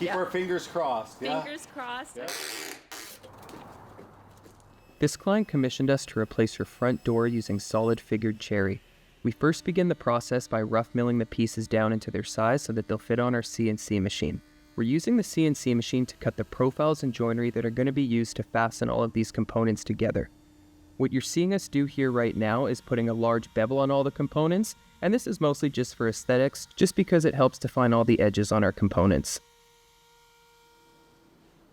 Keep our fingers crossed. Fingers crossed. Yeah. This client commissioned us to replace her front door using solid figured cherry. We first begin the process by rough milling the pieces down into their size so that they'll fit on our CNC machine. We're using the CNC machine to cut the profiles and joinery that are going to be used to fasten all of these components together. What you're seeing us do here right now is putting a large bevel on all the components, and this is mostly just for aesthetics, just because it helps define all the edges on our components.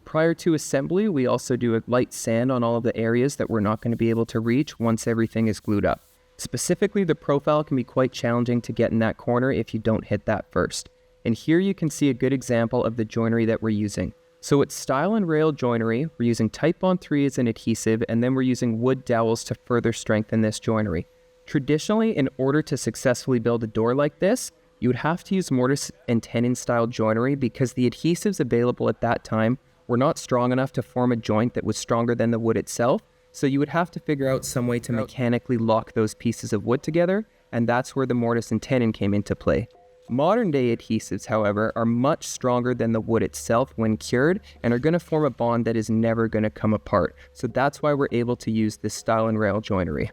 Prior to assembly, we also do a light sand on all of the areas that we're not going to be able to reach once everything is glued up. Specifically, the profile can be quite challenging to get in that corner if you don't hit that first. And here you can see a good example of the joinery that we're using. So it's stile and rail joinery, we're using Titebond 3 as an adhesive, and then we're using wood dowels to further strengthen this joinery. Traditionally, in order to successfully build a door like this, you would have to use mortise and tenon style joinery because the adhesives available at that time were not strong enough to form a joint that was stronger than the wood itself, so you would have to figure out some way to mechanically lock those pieces of wood together, and that's where the mortise and tenon came into play. Modern day adhesives, however, are much stronger than the wood itself when cured and are going to form a bond that is never going to come apart, so that's why we're able to use this stile and rail joinery.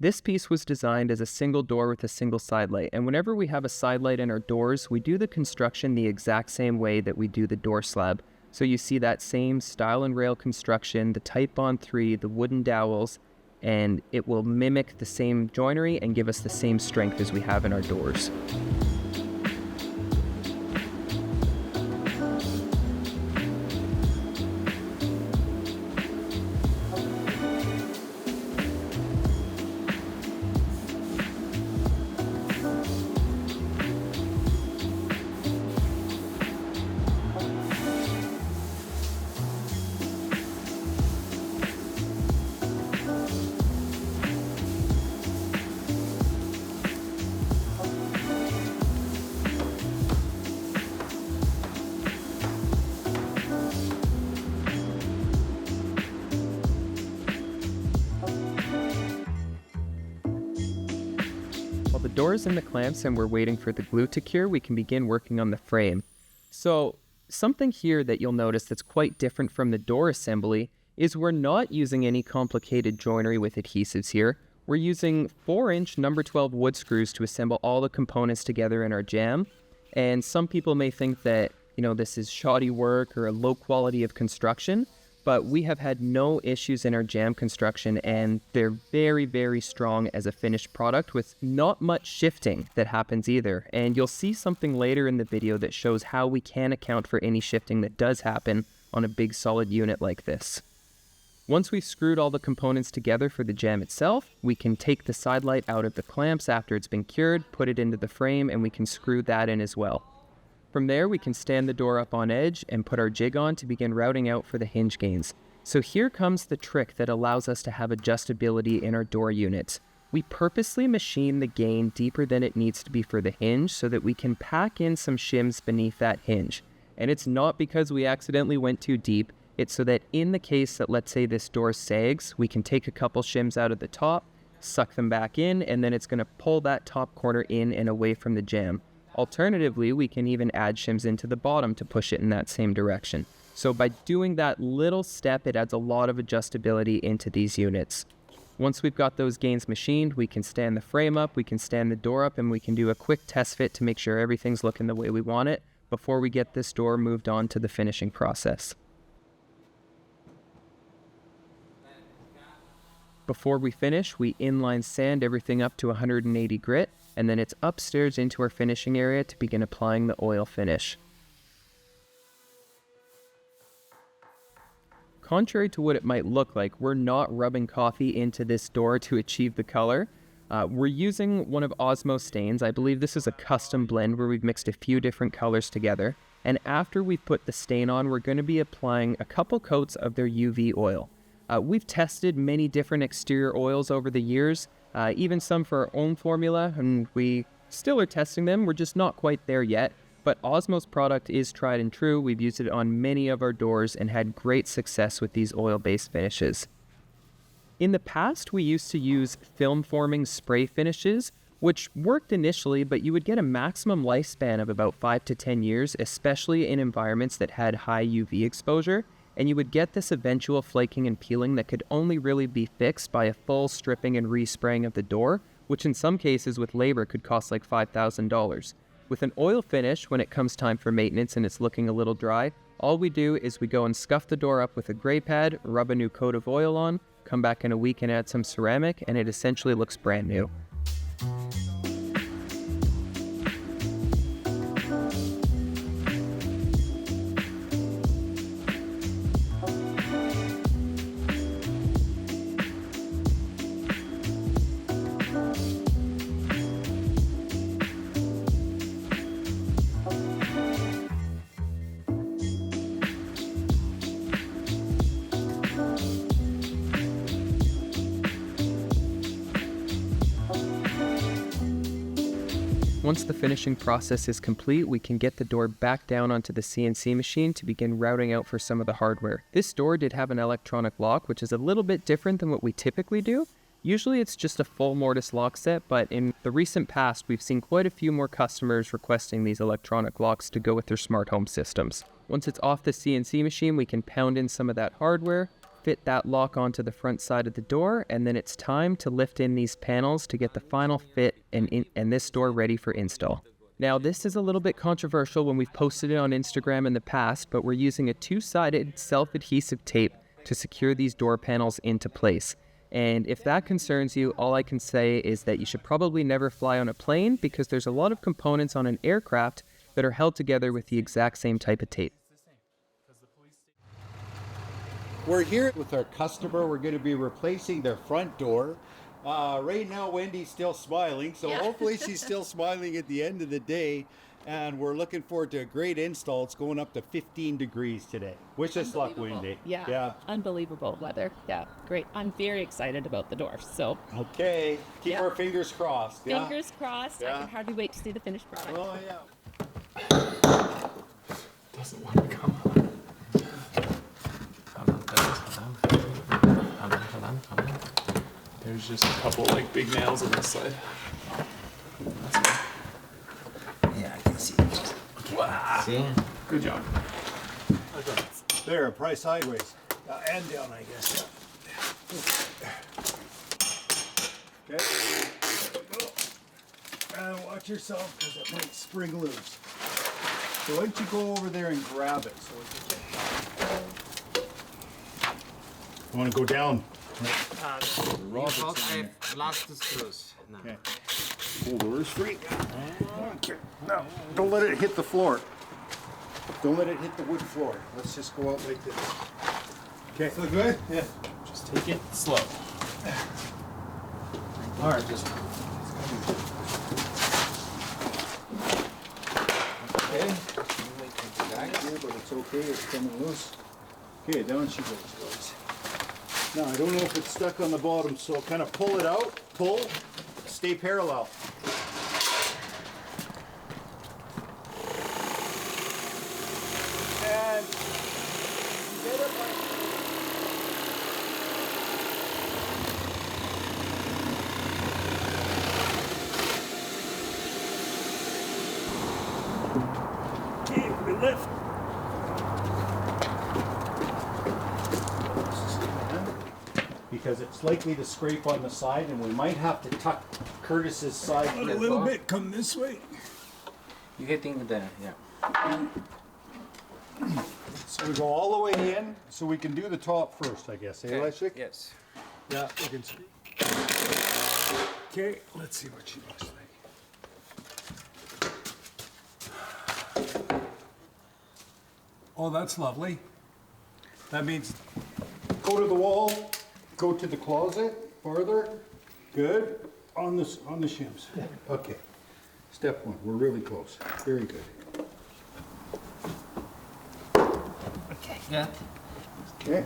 This piece was designed as a single door with a single side light, and whenever we have a side light in our doors, we do the construction the exact same way that we do the door slab. So you see that same stile and rail construction, the Titebond 3, the wooden dowels, and it will mimic the same joinery and give us the same strength as we have in our doors. While the door is in the clamps and we're waiting for the glue to cure, we can begin working on the frame. So something here that you'll notice that's quite different from the door assembly is we're not using any complicated joinery with adhesives here. We're using 4-inch number 12 wood screws to assemble all the components together in our jamb. And some people may think that, this is shoddy work or a low quality of construction, but we have had no issues in our jamb construction, and they're very, very strong as a finished product with not much shifting that happens either. And you'll see something later in the video that shows how we can account for any shifting that does happen on a big solid unit like this. Once we've screwed all the components together for the jamb itself, we can take the side light out of the clamps after it's been cured, put it into the frame, and we can screw that in as well. From there, we can stand the door up on edge and put our jig on to begin routing out for the hinge gains. So here comes the trick that allows us to have adjustability in our door units. We purposely machine the gain deeper than it needs to be for the hinge so that we can pack in some shims beneath that hinge. And it's not because we accidentally went too deep, it's so that in the case that, let's say, this door sags, we can take a couple shims out of the top, suck them back in, and then it's going to pull that top corner in and away from the jamb. Alternatively, we can even add shims into the bottom to push it in that same direction. So by doing that little step, it adds a lot of adjustability into these units. Once we've got those gains machined, we can stand the frame up, we can stand the door up, and we can do a quick test fit to make sure everything's looking the way we want it before we get this door moved on to the finishing process. Before we finish, we inline sand everything up to 180 grit, and then it's upstairs into our finishing area to begin applying the oil finish. Contrary to what it might look like, we're not rubbing coffee into this door to achieve the color. We're using one of Osmo stains. I believe this is a custom blend where we've mixed a few different colors together. And after we've put the stain on, we're going to be applying a couple coats of their UV oil. We've tested many different exterior oils over the years, even some for our own formula, and we still are testing them. We're just not quite there yet. But Osmo's product is tried and true. We've used it on many of our doors and had great success with these oil-based finishes. In the past, we used to use film-forming spray finishes, which worked initially, but you would get a maximum lifespan of about 5 to 10 years, especially in environments that had high UV exposure, and you would get this eventual flaking and peeling that could only really be fixed by a full stripping and respraying of the door, which in some cases with labor could cost like $5,000. With an oil finish, when it comes time for maintenance and it's looking a little dry, all we do is we go and scuff the door up with a gray pad, rub a new coat of oil on, come back in a week and add some ceramic, and it essentially looks brand new. Once the finishing process is complete, we can get the door back down onto the CNC machine to begin routing out for some of the hardware. This door did have an electronic lock, which is a little bit different than what we typically do. Usually it's just a full mortise lock set, but in the recent past, we've seen quite a few more customers requesting these electronic locks to go with their smart home systems. Once it's off the CNC machine, we can pound in some of that hardware, fit that lock onto the front side of the door, and then it's time to lift in these panels to get the final fit and this door ready for install. Now, this is a little bit controversial when we've posted it on Instagram in the past, but we're using a two-sided self-adhesive tape to secure these door panels into place. And if that concerns you, all I can say is that you should probably never fly on a plane, because there's a lot of components on an aircraft that are held together with the exact same type of tape. We're here with our customer. We're going to be replacing their front door. Right now, Wendy's still smiling, so hopefully she's still smiling at the end of the day. And we're looking forward to a great install. It's going up to 15 degrees today. Wish us luck, Wendy. Yeah. Unbelievable weather. Yeah, great. I'm very excited about the door. So. Okay. Keep our fingers crossed. Fingers crossed. I can hardly wait to see the finished product. Oh, yeah. Doesn't want to come on. There's just a couple like big nails on this side. Yeah, I can see it. Okay. Wow. See? Good job. There, probably sideways. And down, I guess. Okay. And watch yourself, because it might spring loose. So why don't you go over there and grab it? So I want to go down. I've lost the screws. No. Okay. Hold the doors free. Okay. No, don't let it hit the floor. Don't let it hit the wood floor. Let's just go out like this. Okay. Feel good? Yeah. Just take it slow. All right, just. Okay. Back here, but it's okay. It's coming loose. Okay, down she goes, guys. Now, I don't know if it's stuck on the bottom, so kind of pull it out. Pull. Stay parallel. And get it like okay, we lift. Because it's likely to scrape on the side, and we might have to tuck Curtis's side a little bit. Come this way. You getting the So we go all the way in, so we can do the top first, I guess. Eh, Leszek? Yes. Yeah, we can see. Okay, let's see what she looks like. Oh, that's lovely. That means go to the wall, go to the closet, farther. Good. On the shims. Okay. Step one. We're really close. Very good. Okay. Yeah. Okay. Good.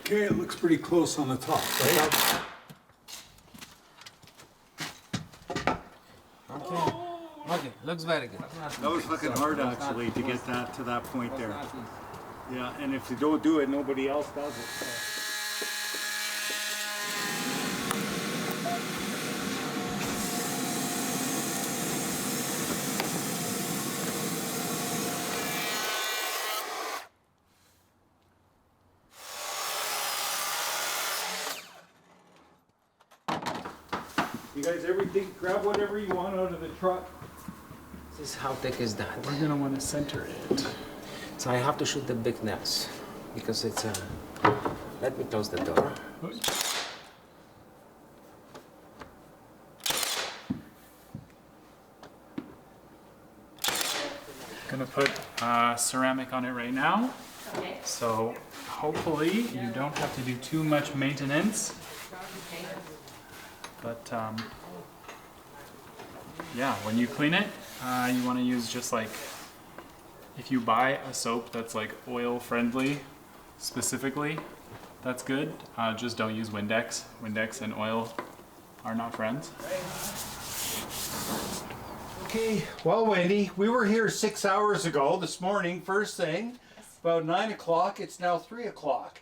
Okay, it looks pretty close on the top, right? Okay, looks very good. That was looking hard actually to get that to that point there. Yeah, and if you don't do it, nobody else does it. So. You guys, everything, grab whatever you want out of the truck. This is how thick is that? We're gonna want to center it. So I have to shoot the big nails because it's let me close the door. Gonna put ceramic on it right now. Okay. So hopefully you don't have to do too much maintenance. But yeah, when you clean it, you want to use just like, if you buy a soap that's like oil friendly specifically, that's good. Just don't use Windex. Windex and oil are not friends. Okay, well, Wendy, we were here 6 hours ago this morning, first thing. About 9 o'clock, it's now 3 o'clock.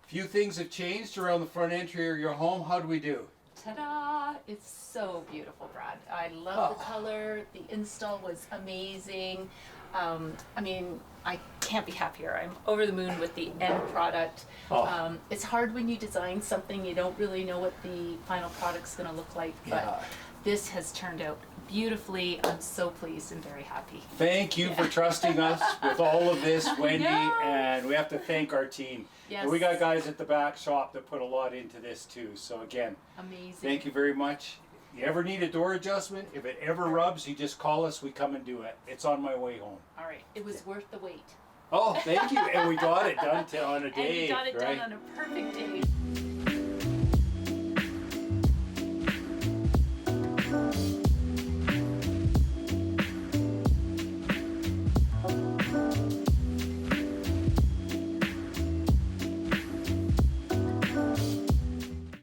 Few things have changed around the front entry of your home. How do we do? Ta-da! It's so beautiful, Brad. I love the color. The install was amazing. I mean, I can't be happier. I'm over the moon with the end product. It's hard when you design something, you don't really know what the final product's going to look like, but this has turned out beautifully. I'm so pleased and very happy. Thank you for trusting us with all of this, Wendy, know. and we have to thank our team. Yes. And we got guys at the back shop that put a lot into this too. So again, Amazing. thank you very much. You ever need a door adjustment, if it ever rubs, you just call us, we come and do it. It's on my way home. All right. It was worth the wait. Oh, thank you. And we got it done on a day, And you got it right? done on a perfect day.